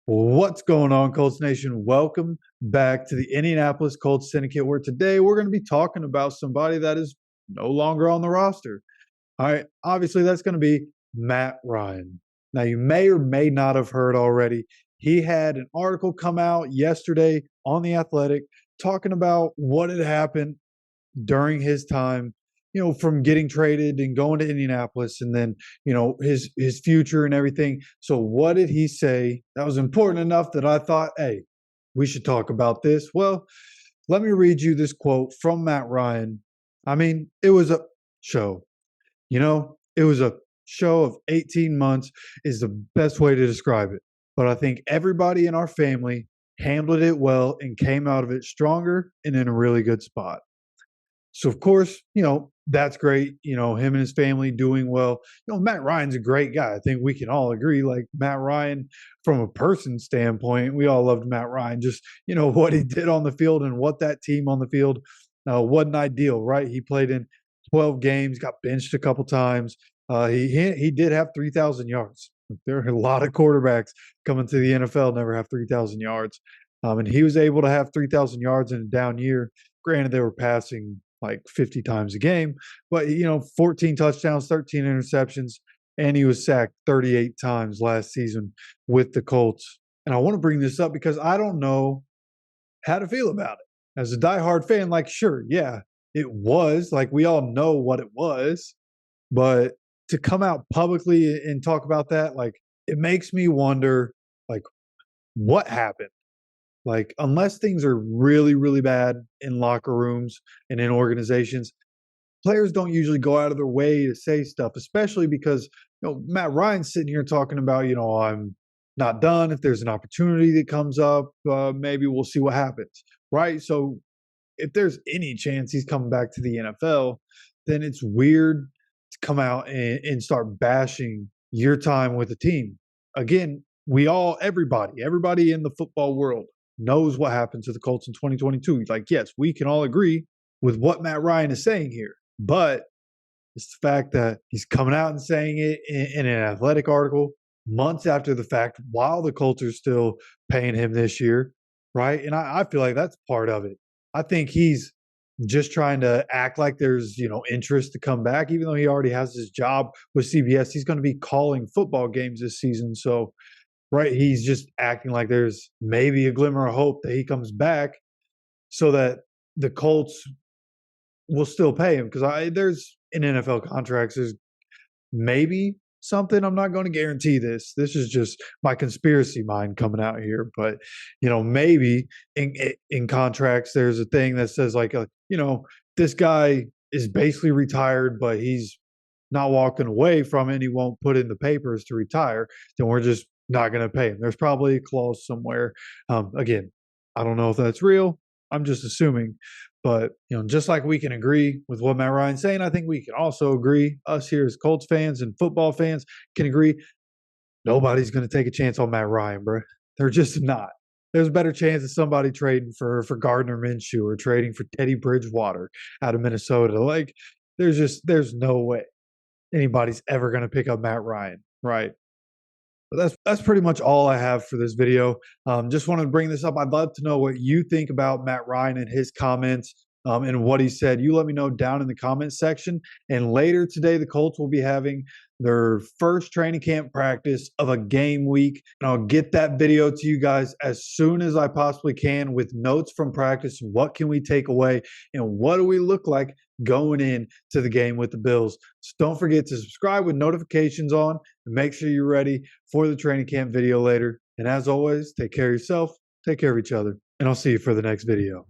What's going on, Colts Nation? Welcome back to the Indianapolis Colts Syndicate, where today we're going to be talking about somebody that is no longer on the roster. All right, obviously, that's going to be Matt Ryan. Now, you may or may not have heard already, he had an article come out yesterday on The Athletic talking about what had happened during his time, from getting traded and going to Indianapolis, and then, his future and everything. So what did he say that was important enough that I thought, hey, we should talk about this? Well, let me read you this quote from Matt Ryan. I mean, it was a show. It was a show of 18 months is the best way to describe it. But I think everybody in our family handled it well and came out of it stronger and in a really good spot. So of course, that's great. Him and his family doing well. Matt Ryan's a great guy. I think we can all agree. Like Matt Ryan, from a person standpoint, we all loved Matt Ryan. Just what he did on the field and what that team on the field wasn't ideal, right? He played in 12 games, got benched a couple times. He did have 3,000 yards. There are a lot of quarterbacks coming to the NFL never have 3,000 yards, and he was able to have 3,000 yards in a down year. Granted, they were passing like 50 times a game, but 14 touchdowns, 13 interceptions, and he was sacked 38 times last season with the Colts. And I want to bring this up because I don't know how to feel about it. As a diehard fan, like, sure, yeah, it was like we all know what it was, but to come out publicly and talk about that, like, it makes me wonder, like, what happened? Like, unless things are really, really bad in locker rooms and in organizations, players don't usually go out of their way to say stuff, especially because, Matt Ryan's sitting here talking about, I'm not done. If there's an opportunity that comes up, maybe we'll see what happens, right? So if there's any chance he's coming back to the NFL, then it's weird to come out and start bashing your time with the team. Again, everybody in the football world knows what happened to the Colts in 2022. Like, yes, we can all agree with what Matt Ryan is saying here, but it's the fact that he's coming out and saying it in an athletic article months after the fact while the Colts are still paying him this year, right? And I feel like that's part of it. I think he's just trying to act like there's, interest to come back, even though he already has his job with CBS. He's going to be calling football games this season. So, right, he's just acting like there's maybe a glimmer of hope that he comes back so that the Colts will still pay him. Because there's in NFL contracts, there's maybe something. I'm not going to guarantee this. This is just my conspiracy mind coming out here. But, maybe in contracts, there's a thing that says like, this guy is basically retired, but he's not walking away from it. And he won't put in the papers to retire. Then we're just not going to pay him. There's probably a clause somewhere. Again, I don't know if that's real. I'm just assuming. But, just like we can agree with what Matt Ryan's saying, I think we can also agree, us here as Colts fans and football fans can agree, nobody's going to take a chance on Matt Ryan, bro. They're just not. There's a better chance of somebody trading for Gardner Minshew or trading for Teddy Bridgewater out of Minnesota. Like, there's no way anybody's ever going to pick up Matt Ryan, right? But that's pretty much all I have for this video. Just wanted to bring this up. I'd love to know what you think about Matt Ryan and his comments and what he said. You let me know down in the comments section. And later today, the Colts will be having their first training camp practice of a game week. And I'll get that video to you guys as soon as I possibly can with notes from practice. What can we take away and what do we look like going in to the game with the Bills? So don't forget to subscribe with notifications on and make sure you're ready for the training camp video later. And as always, take care of yourself, take care of each other, and I'll see you for the next video.